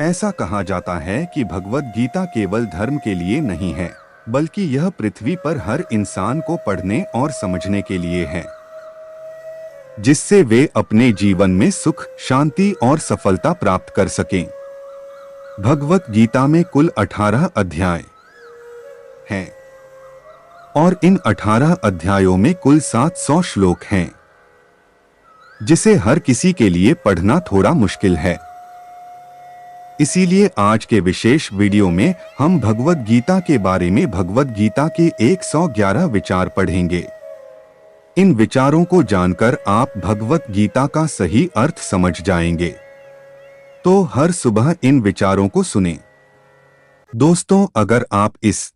ऐसा कहा जाता है कि भगवद गीता केवल धर्म के लिए नहीं है, बल्कि यह पृथ्वी पर हर इंसान को पढ़ने और समझने के लिए है, जिससे वे अपने जीवन में सुख, शांति और सफलता प्राप्त कर सकें। भगवद गीता में कुल 18 अध्याय हैं और इन 18 अध्यायों में कुल 700 श्लोक हैं, जिसे हर किसी के लिए पढ़ना थोड़ा मुश्किल है। इसीलिए आज के विशेष वीडियो में हम भगवद गीता के बारे में भगवद गीता के 111 विचार पढ़ेंगे। इन विचारों को जानकर आप भगवद गीता का सही अर्थ समझ जाएंगे। तो हर सुबह इन विचारों को सुनें। दोस्तों, अगर आप इस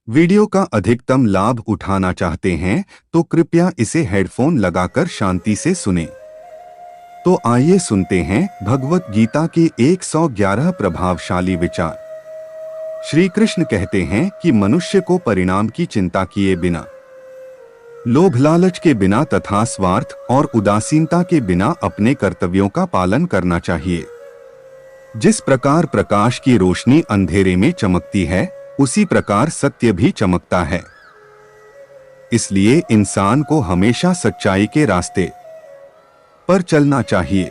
वीडियो का अधिकतम लाभ उठाना चाहते हैं तो कृपया इसे हेडफोन लगाकर शांति से सुनें। तो आइए सुनते हैं भगवद गीता के 111 प्रभावशाली विचार। श्री कृष्ण कहते हैं कि मनुष्य को परिणाम की चिंता किए बिना, लोभ लालच के बिना तथा स्वार्थ और उदासीनता के बिना अपने कर्तव्यों का पालन करना चाहिए। जिस प्रकार प्रकाश की रोशनी अंधेरे में चमकती है, उसी प्रकार सत्य भी चमकता है। इसलिए इंसान को हमेशा सच्चाई के रास्ते पर चलना चाहिए।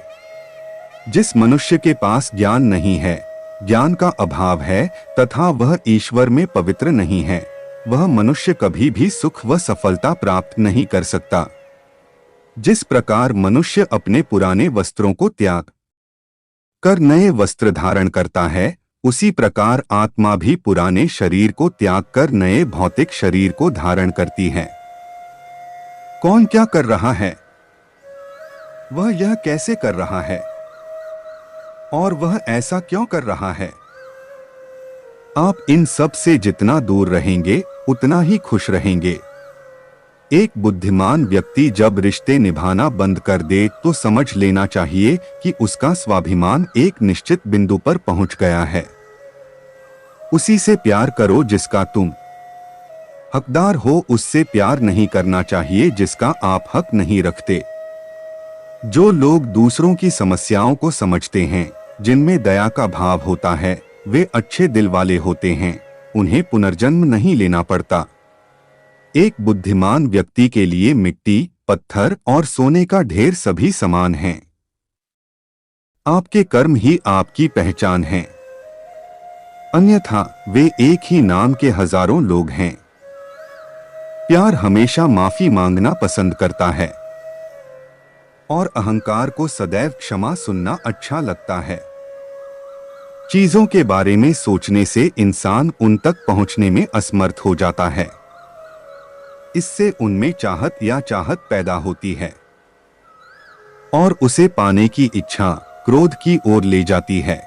जिस मनुष्य के पास ज्ञान नहीं है, ज्ञान का अभाव है तथा वह ईश्वर में पवित्र नहीं है, वह मनुष्य कभी भी सुख व सफलता प्राप्त नहीं कर सकता। जिस प्रकार मनुष्य अपने पुराने वस्त्रों को त्याग कर नए वस्त्र धारण करता है, उसी प्रकार आत्मा भी पुराने शरीर को त्याग कर नए भौतिक शरीर को धारण करती है। कौन क्या कर रहा है, वह यह कैसे कर रहा है और वह ऐसा क्यों कर रहा है? आप इन सब से जितना दूर रहेंगे उतना ही खुश रहेंगे। एक बुद्धिमान व्यक्ति जब रिश्ते निभाना बंद कर दे तो समझ लेना चाहिए कि उसका स्वाभिमान एक निश्चित बिंदु पर पहुंच गया है। उसी से प्यार करो जिसका तुम हकदार हो, उससे प्यार नहीं करना चाहिए जिसका आप हक नहीं रखते। जो लोग दूसरों की समस्याओं को समझते हैं, जिनमें दया का भाव होता है, वे अच्छे दिल वाले होते हैं, उन्हें पुनर्जन्म नहीं लेना पड़ता। एक बुद्धिमान व्यक्ति के लिए मिट्टी, पत्थर और सोने का ढेर सभी समान हैं। आपके कर्म ही आपकी पहचान है, अन्यथा वे एक ही नाम के हजारों लोग हैं। प्यार हमेशा माफी मांगना पसंद करता है और अहंकार को सदैव क्षमा सुनना अच्छा लगता है। चीजों के बारे में सोचने से इंसान उन तक पहुंचने में असमर्थ हो जाता है। इससे उनमें चाहत या चाहत पैदा होती है और उसे पाने की इच्छा क्रोध की ओर ले जाती है।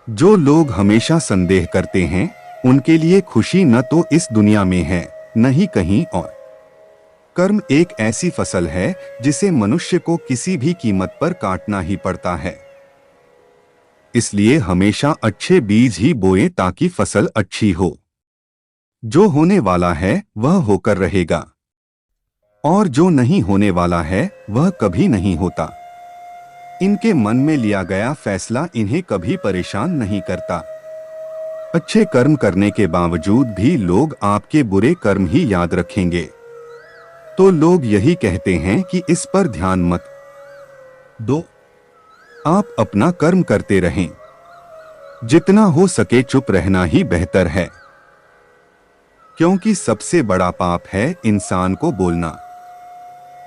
जो लोग हमेशा संदेह करते हैं, उनके लिए खुशी न तो इस दुनिया में है, न ही कहीं और। कर्म एक ऐसी फसल है जिसे मनुष्य को किसी भी कीमत पर काटना ही पड़ता है। इसलिए हमेशा अच्छे बीज ही बोएं ताकि फसल अच्छी हो। जो होने वाला है वह होकर रहेगा और जो नहीं होने वाला है वह कभी नहीं होता। इनके मन में लिया गया फैसला इन्हें कभी परेशान नहीं करता। अच्छे कर्म करने के बावजूद भी लोग आपके बुरे कर्म ही याद रखेंगे, तो लोग यही कहते हैं कि इस पर ध्यान मत दो, आप अपना कर्म करते रहें। जितना हो सके चुप रहना ही बेहतर है, क्योंकि सबसे बड़ा पाप है इंसान को बोलना।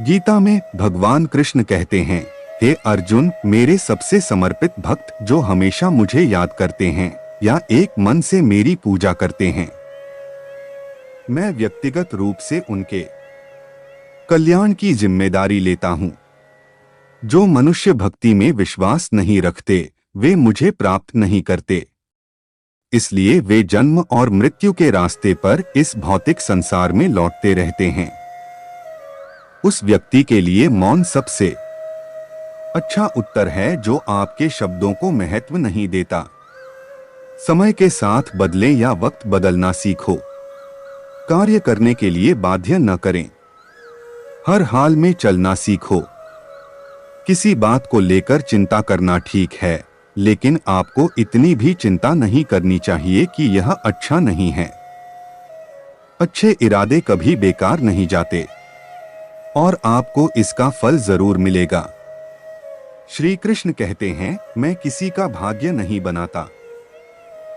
गीता में भगवान कृष्ण कहते हैं, हे अर्जुन, मेरे सबसे समर्पित भक्त जो हमेशा मुझे याद करते हैं या एक मन से मेरी पूजा करते हैं, मैं व्यक्तिगत रूप से उनके कल्याण की जिम्मेदारी लेता हूं। जो मनुष्य भक्ति में विश्वास नहीं रखते, वे मुझे प्राप्त नहीं करते। इसलिए वे जन्म और मृत्यु के रास्ते पर इस भौतिक संसार में लौटते रहते हैं। उस व्यक्ति के लिए मौन सबसे अच्छा उत्तर है जो आपके शब्दों को महत्व नहीं देता। समय के साथ बदलें या वक्त बदलना सीखो। कार्य करने के लिए बाध्य न करें। हर हाल में चलना सीखो। किसी बात को लेकर चिंता करना ठीक है, लेकिन आपको इतनी भी चिंता नहीं करनी चाहिए कि यह अच्छा नहीं है। अच्छे इरादे कभी बेकार नहीं जाते और आपको इसका फल जरूर मिलेगा। श्री कृष्ण कहते हैं, मैं किसी का भाग्य नहीं बनाता,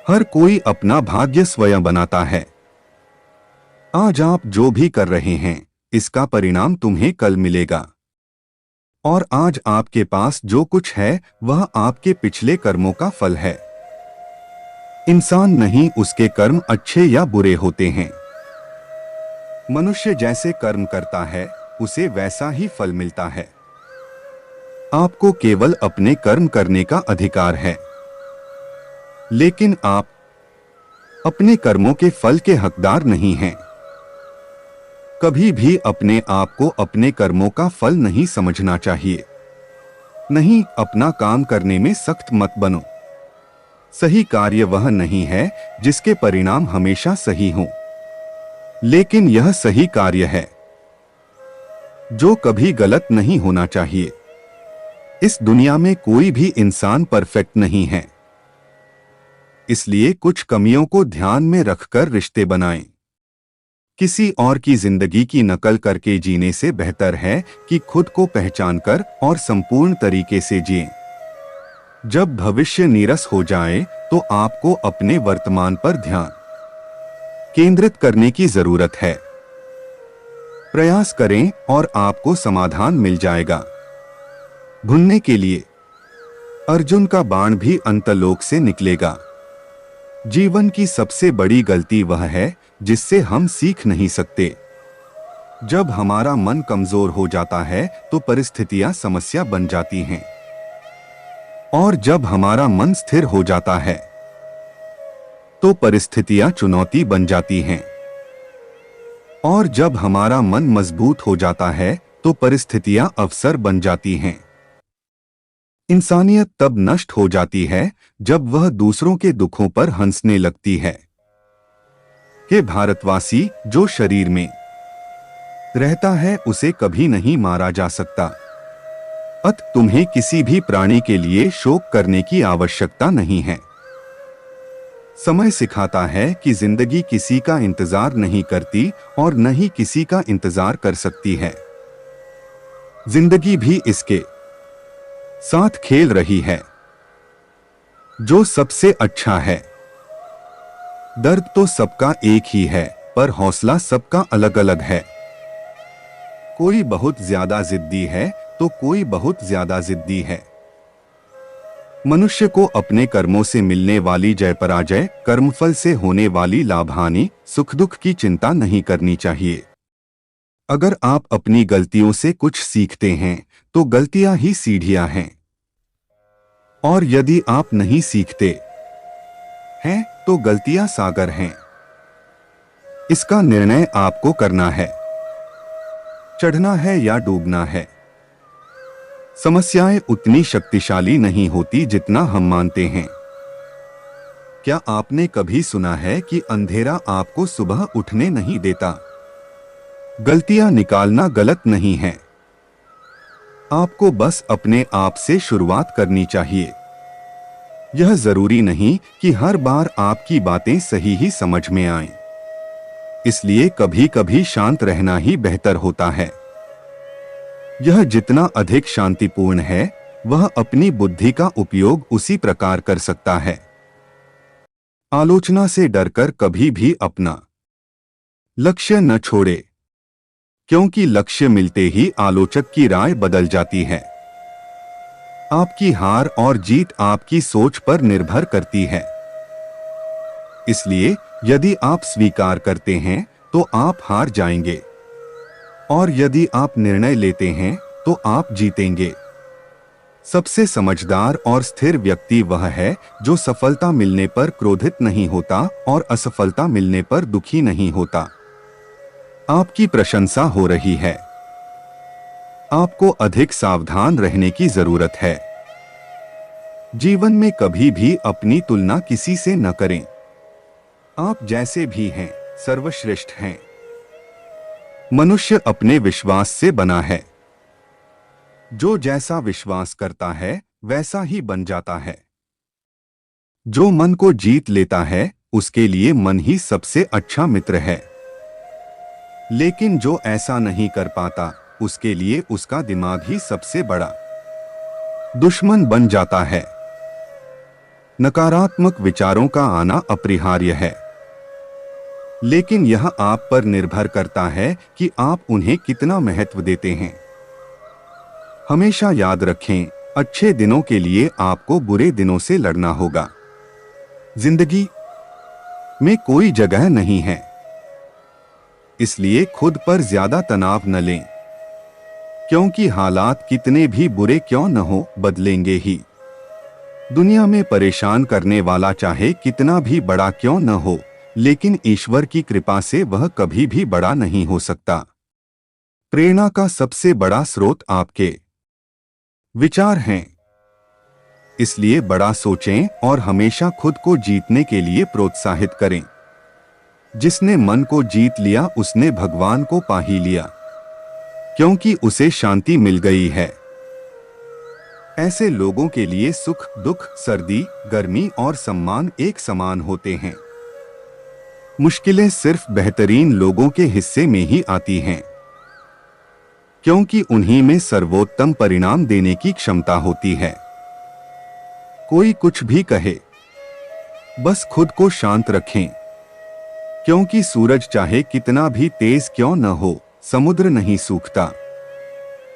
हर कोई अपना भाग्य स्वयं बनाता है। आज आप जो भी कर रहे हैं, इसका परिणाम तुम्हें कल मिलेगा। और आज आपके पास जो कुछ है वह आपके पिछले कर्मों का फल है। इंसान नहीं, उसके कर्म अच्छे या बुरे होते हैं। मनुष्य जैसे कर्म करता है उसे वैसा ही फल मिलता है। आपको केवल अपने कर्म करने का अधिकार है, लेकिन आप अपने कर्मों के फल के हकदार नहीं हैं। कभी भी अपने आप को अपने कर्मों का फल नहीं समझना चाहिए। नहीं, अपना काम करने में सख्त मत बनो। सही कार्य वह नहीं है जिसके परिणाम हमेशा सही हों, लेकिन यह सही कार्य है जो कभी गलत नहीं होना चाहिए। इस दुनिया में कोई भी इंसान परफेक्ट नहीं है, इसलिए कुछ कमियों को ध्यान में रखकर रिश्ते बनाएं। किसी और की जिंदगी की नकल करके जीने से बेहतर है कि खुद को पहचानकर और संपूर्ण तरीके से जिएं। जब भविष्य नीरस हो जाए तो आपको अपने वर्तमान पर ध्यान केंद्रित करने की जरूरत है। प्रयास करें और आपको समाधान मिल जाएगा। भुनने के लिए अर्जुन का बाण भी अंतर्लोक से निकलेगा। जीवन की सबसे बड़ी गलती वह है जिससे हम सीख नहीं सकते। जब हमारा मन कमजोर हो जाता है तो परिस्थितियां समस्या बन जाती हैं, और जब हमारा मन स्थिर हो जाता है तो परिस्थितियां चुनौती बन जाती हैं, और जब हमारा मन मजबूत हो जाता है तो परिस्थितियां अवसर बन जाती हैं। इंसानियत तब नष्ट हो जाती है जब वह दूसरों के दुखों पर हंसने लगती है। कि भारतवासी जो शरीर में रहता है उसे कभी नहीं मारा जा सकता। तुम्हें किसी भी प्राणी के लिए शोक करने की आवश्यकता नहीं है। समय सिखाता है कि जिंदगी किसी का इंतजार नहीं करती और न ही किसी का इंतजार कर सकती है। जिंदगी भी इसके साथ खेल रही है जो सबसे अच्छा है। दर्द तो सबका एक ही है, पर हौसला सबका अलग अलग है। कोई बहुत ज्यादा जिद्दी है तो कोई बहुत ज्यादा जिद्दी है। मनुष्य को अपने कर्मों से मिलने वाली जय पराजय, कर्मफल से होने वाली लाभ हानि, सुख दुख की चिंता नहीं करनी चाहिए। अगर आप अपनी गलतियों से कुछ सीखते हैं तो गलतियां ही सीढ़ियां हैं, और यदि आप नहीं सीखते हैं तो गलतियां सागर हैं। इसका निर्णय आपको करना है, चढ़ना है या डूबना है। समस्याएं उतनी शक्तिशाली नहीं होती जितना हम मानते हैं। क्या आपने कभी सुना है कि अंधेरा आपको सुबह उठने नहीं देता? गलतियां निकालना गलत नहीं है, आपको बस अपने आप से शुरुआत करनी चाहिए। यह जरूरी नहीं कि हर बार आपकी बातें सही ही समझ में आएं। इसलिए कभी कभी शांत रहना ही बेहतर होता है। यह जितना अधिक शांतिपूर्ण है वह अपनी बुद्धि का उपयोग उसी प्रकार कर सकता है। आलोचना से डरकर कभी भी अपना लक्ष्य न छोड़े, क्योंकि लक्ष्य मिलते ही आलोचक की राय बदल जाती है। आपकी हार और जीत आपकी सोच पर निर्भर करती है। इसलिए यदि आप स्वीकार करते हैं तो आप हार जाएंगे, और यदि आप निर्णय लेते हैं तो आप जीतेंगे। सबसे समझदार और स्थिर व्यक्ति वह है जो सफलता मिलने पर क्रोधित नहीं होता और असफलता मिलने पर दुखी नहीं होता। आपकी प्रशंसा हो रही है, आपको अधिक सावधान रहने की जरूरत है। जीवन में कभी भी अपनी तुलना किसी से न करें। आप जैसे भी हैं सर्वश्रेष्ठ हैं। मनुष्य अपने विश्वास से बना है। जो जैसा विश्वास करता है वैसा ही बन जाता है। जो मन को जीत लेता है उसके लिए मन ही सबसे अच्छा मित्र है, लेकिन जो ऐसा नहीं कर पाता उसके लिए उसका दिमाग ही सबसे बड़ा दुश्मन बन जाता है। नकारात्मक विचारों का आना अपरिहार्य है, लेकिन यह आप पर निर्भर करता है कि आप उन्हें कितना महत्व देते हैं। हमेशा याद रखें, अच्छे दिनों के लिए आपको बुरे दिनों से लड़ना होगा। जिंदगी में कोई जगह नहीं है, इसलिए खुद पर ज्यादा तनाव न लें, क्योंकि हालात कितने भी बुरे क्यों न हो बदलेंगे ही। दुनिया में परेशान करने वाला चाहे कितना भी बड़ा क्यों न हो, लेकिन ईश्वर की कृपा से वह कभी भी बड़ा नहीं हो सकता। प्रेरणा का सबसे बड़ा स्रोत आपके विचार हैं, इसलिए बड़ा सोचें और हमेशा खुद को जीतने के लिए प्रोत्साहित करें। जिसने मन को जीत लिया उसने भगवान को पा ही लिया, क्योंकि उसे शांति मिल गई है। ऐसे लोगों के लिए सुख दुख, सर्दी गर्मी और सम्मान एक समान होते हैं। मुश्किलें सिर्फ बेहतरीन लोगों के हिस्से में ही आती हैं, क्योंकि उन्हीं में सर्वोत्तम परिणाम देने की क्षमता होती है। कोई कुछ भी कहे, बस खुद को शांत रखें, क्योंकि सूरज चाहे कितना भी तेज क्यों न हो, समुद्र नहीं सूखता।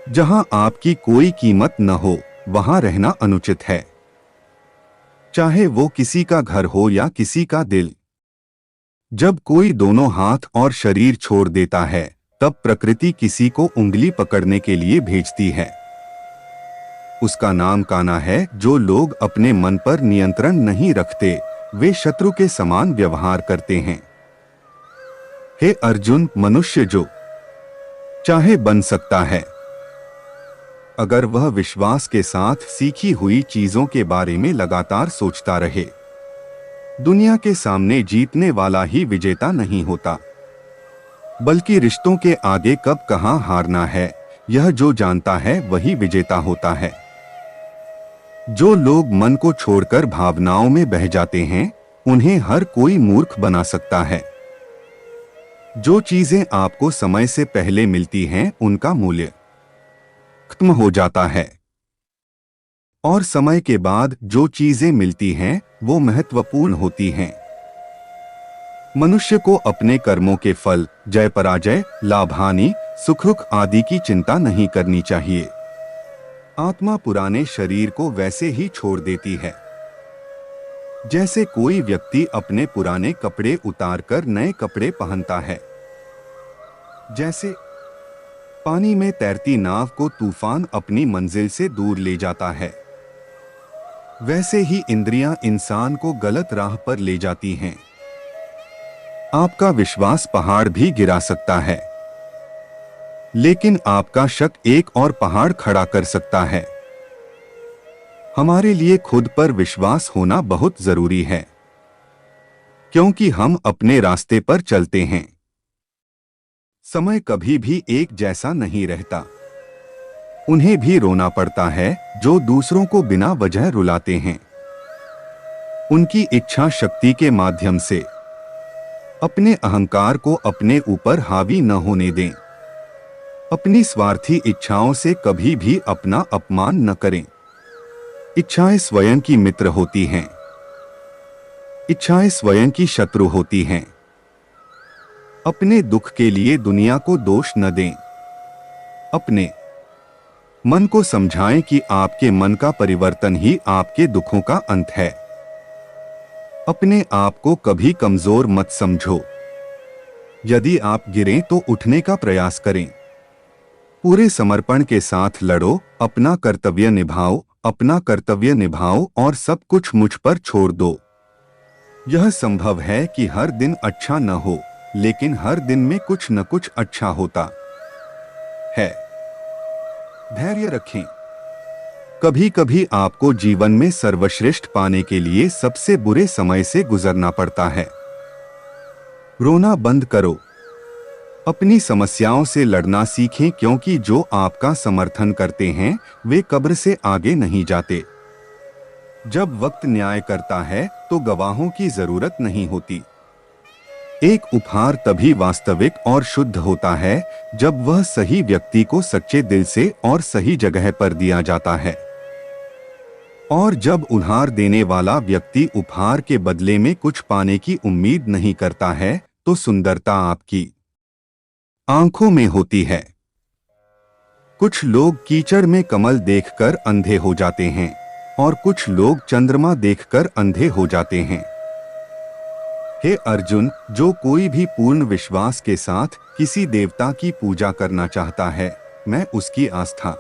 जहां आपकी कोई कीमत न हो वहां रहना अनुचित है, चाहे वो किसी का घर हो या किसी का दिल। जब कोई दोनों हाथ और शरीर छोड़ देता है तब प्रकृति किसी को उंगली पकड़ने के लिए भेजती है। उसका नाम काना है। जो लोग अपने मन पर नियंत्रण नहीं रखते वे शत्रु के समान व्यवहार करते हैं। हे अर्जुन, मनुष्य जो चाहे बन सकता है, अगर वह विश्वास के साथ सीखी हुई चीजों के बारे में लगातार सोचता रहे। दुनिया के सामने जीतने वाला ही विजेता नहीं होता, बल्कि रिश्तों के आगे कब कहां हारना है यह जो जानता है वही विजेता होता है। जो लोग मन को छोड़कर भावनाओं में बह जाते हैं उन्हें हर कोई मूर्ख बना सकता है। जो चीजें आपको समय से पहले मिलती हैं उनका मूल्य खत्म हो जाता है, और समय के बाद जो चीजें मिलती हैं वो महत्वपूर्ण होती हैं। मनुष्य को अपने कर्मों के फल, जय पराजय, लाभ हानि, सुख दुख आदि की चिंता नहीं करनी चाहिए। आत्मा पुराने शरीर को वैसे ही छोड़ देती है जैसे कोई व्यक्ति अपने पुराने कपड़े उतारकर नए कपड़े पहनता है। जैसे पानी में तैरती नाव को तूफान अपनी मंजिल से दूर ले जाता है, वैसे ही इंद्रियां इंसान को गलत राह पर ले जाती हैं। आपका विश्वास पहाड़ भी गिरा सकता है, लेकिन आपका शक एक और पहाड़ खड़ा कर सकता है। हमारे लिए खुद पर विश्वास होना बहुत जरूरी है, क्योंकि हम अपने रास्ते पर चलते हैं। समय कभी भी एक जैसा नहीं रहता। उन्हें भी रोना पड़ता है जो दूसरों को बिना वजह रुलाते हैं। उनकी इच्छा शक्ति के माध्यम से अपने अहंकार को अपने ऊपर हावी न होने दें। अपनी स्वार्थी इच्छाओं से कभी भी अपना अपमान न करें। इच्छाएं स्वयं की मित्र होती हैं, इच्छाएं स्वयं की शत्रु होती हैं। अपने दुख के लिए दुनिया को दोष न दें। अपने मन को समझाएं कि आपके मन का परिवर्तन ही आपके दुखों का अंत है। अपने आप को कभी कमजोर मत समझो। यदि आप गिरें तो उठने का प्रयास करें। पूरे समर्पण के साथ लड़ो, अपना कर्तव्य निभाओ, अपना कर्तव्य निभाओ और सब कुछ मुझ पर छोड़ दो। यह संभव है कि हर दिन अच्छा न हो, लेकिन हर दिन में कुछ न कुछ अच्छा होता है। धैर्य रखें। कभी कभी आपको जीवन में सर्वश्रेष्ठ पाने के लिए सबसे बुरे समय से गुजरना पड़ता है। रोना बंद करो। अपनी समस्याओं से लड़ना सीखें, क्योंकि जो आपका समर्थन करते हैं वे कब्र से आगे नहीं जाते। जब वक्त न्याय करता है तो गवाहों की जरूरत नहीं होती। एक उपहार तभी वास्तविक और शुद्ध होता है जब वह सही व्यक्ति को सच्चे दिल से और सही जगह पर दिया जाता है। और जब उपहार देने वाला व्यक्ति उपहार के बदले में कुछ पाने की उम्मीद नहीं करता है, तो सुंदरता आपकी आंखों में होती है। कुछ लोग कीचड़ में कमल देखकर अंधे हो जाते हैं और कुछ लोग चंद्रमा देखकर अंधे हो जाते हैं। हे अर्जुन, जो कोई भी पूर्ण विश्वास के साथ किसी देवता की पूजा करना चाहता है, मैं उसकी आस्था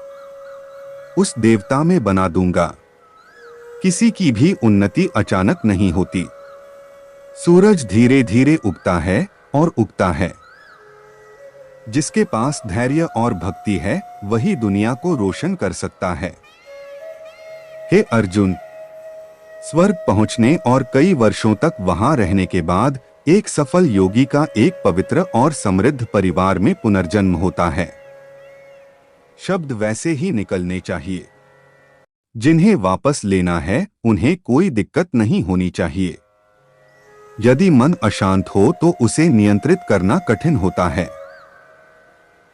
उस देवता में बना दूंगा। किसी की भी उन्नति अचानक नहीं होती। सूरज धीरे धीरे उगता है और उगता है। जिसके पास धैर्य और भक्ति है, वही दुनिया को रोशन कर सकता है। हे अर्जुन, स्वर्ग पहुंचने और कई वर्षों तक वहां रहने के बाद एक सफल योगी का एक पवित्र और समृद्ध परिवार में पुनर्जन्म होता है। शब्द वैसे ही निकलने चाहिए। जिन्हें वापस लेना है, उन्हें कोई दिक्कत नहीं होनी चाहिए। यदि मन अशांत हो तो उसे नियंत्रित करना कठिन होता है,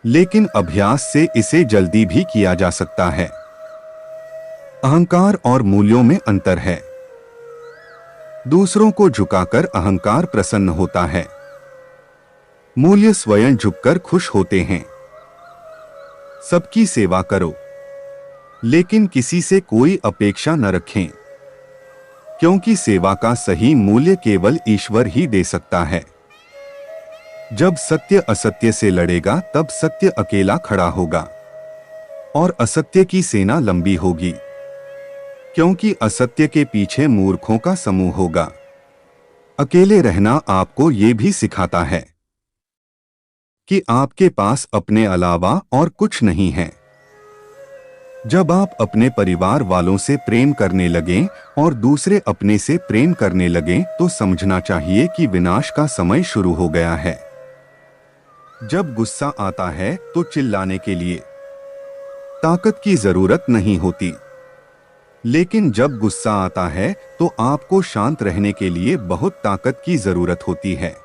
लेकिन अभ्यास से इसे जल्दी भी किया जा सकता है। अहंकार और मूल्यों में अंतर है। दूसरों को झुकाकर अहंकार प्रसन्न होता है। मूल्य स्वयं झुककर खुश होते हैं। सबकी सेवा करो, लेकिन किसी से कोई अपेक्षा न रखें, क्योंकि सेवा का सही मूल्य केवल ईश्वर ही दे सकता है। जब सत्य असत्य से लड़ेगा, तब सत्य अकेला खड़ा होगा और असत्य की सेना लंबी होगी, क्योंकि असत्य के पीछे मूर्खों का समूह होगा। अकेले रहना आपको ये भी सिखाता है कि आपके पास अपने अलावा और कुछ नहीं है। जब आप अपने परिवार वालों से प्रेम करने लगें और दूसरे अपने से प्रेम करने लगें, तो समझना चाहिए कि विनाश का समय शुरू हो गया है। जब गुस्सा आता है तो चिल्लाने के लिए ताकत की जरूरत नहीं होती, लेकिन जब गुस्सा आता है तो आपको शांत रहने के लिए बहुत ताकत की जरूरत होती है।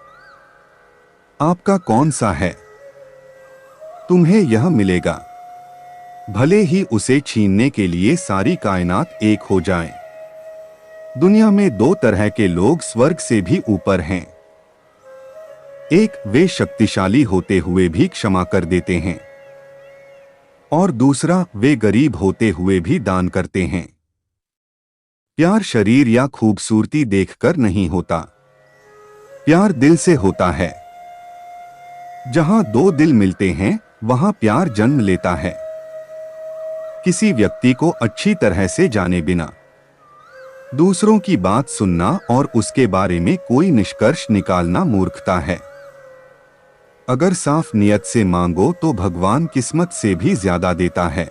आपका कौन सा है? तुम्हें यह मिलेगा, भले ही उसे छीनने के लिए सारी कायनात एक हो जाए। दुनिया में दो तरह के लोग स्वर्ग से भी ऊपर हैं। एक, वे शक्तिशाली होते हुए भी क्षमा कर देते हैं, और दूसरा, वे गरीब होते हुए भी दान करते हैं। प्यार शरीर या खूबसूरती देखकर नहीं होता, प्यार दिल से होता है। जहां दो दिल मिलते हैं, वहां प्यार जन्म लेता है। किसी व्यक्ति को अच्छी तरह से जाने बिना दूसरों की बात सुनना और उसके बारे में कोई निष्कर्ष निकालना मूर्खता है। अगर साफ नियत से मांगो तो भगवान किस्मत से भी ज्यादा देता है।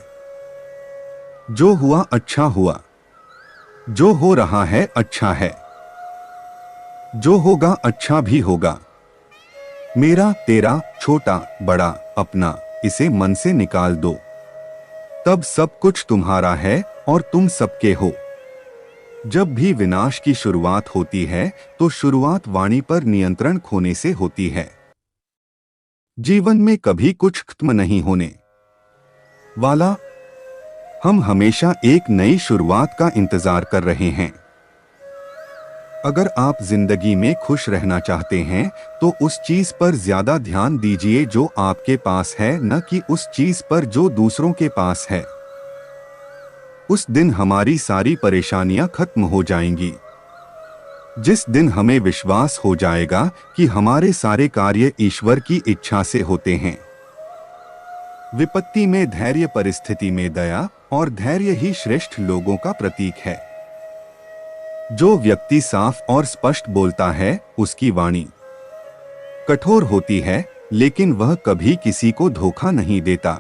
जो हुआ अच्छा हुआ, जो हो रहा है अच्छा है, जो होगा अच्छा भी होगा। मेरा, तेरा, छोटा, बड़ा, अपना, इसे मन से निकाल दो, तब सब कुछ तुम्हारा है और तुम सबके हो। जब भी विनाश की शुरुआत होती है तो शुरुआत वाणी पर नियंत्रण खोने से होती है। जीवन में कभी कुछ खत्म नहीं होने वाला। हम हमेशा एक नई शुरुआत का इंतजार कर रहे हैं। अगर आप जिंदगी में खुश रहना चाहते हैं तो उस चीज पर ज्यादा ध्यान दीजिए जो आपके पास है, न कि उस चीज पर जो दूसरों के पास है। उस दिन हमारी सारी परेशानियां खत्म हो जाएंगी, जिस दिन हमें विश्वास हो जाएगा कि हमारे सारे कार्य ईश्वर की इच्छा से होते हैं। विपत्ति में धैर्य, परिस्थिति में दया, और धैर्य ही श्रेष्ठ लोगों का प्रतीक है। जो व्यक्ति साफ और स्पष्ट बोलता है, उसकी वाणी कठोर होती है, लेकिन वह कभी किसी को धोखा नहीं देता।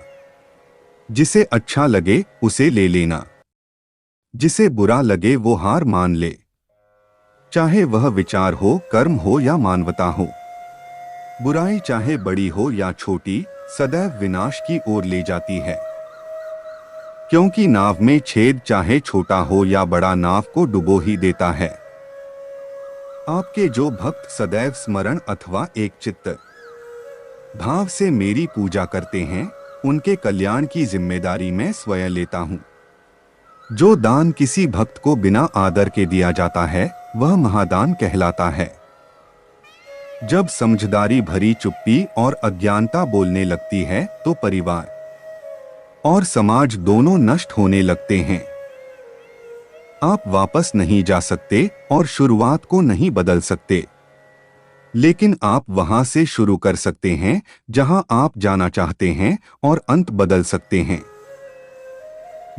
जिसे अच्छा लगे उसे ले लेना, जिसे बुरा लगे वो हार मान ले। चाहे वह विचार हो, कर्म हो या मानवता हो, बुराई चाहे बड़ी हो या छोटी, सदैव विनाश की ओर ले जाती है। क्योंकि नाव में छेद चाहे छोटा हो या बड़ा, नाव को डुबो ही देता है। आपके जो भक्त सदैव स्मरण अथवा एक चित्त भाव से मेरी पूजा करते हैं, उनके कल्याण की जिम्मेदारी मैं स्वयं लेता हूँ। जो दान किसी भक्त को बिना आदर के दिया जाता है, वह महादान कहलाता है। जब समझदारी भरी चुप्पी और अज्ञानता बोलने लगती है, तो परिवार और समाज दोनों नष्ट होने लगते हैं। आप वापस नहीं जा सकते और शुरुआत को नहीं बदल सकते, लेकिन आप वहां से शुरू कर सकते हैं जहां आप जाना चाहते हैं और अंत बदल सकते हैं।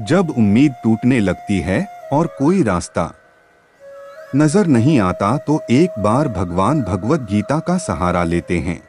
जब उम्मीद टूटने लगती है और कोई रास्ता नजर नहीं आता, तो एक बार भगवान भगवद गीता का सहारा लेते हैं।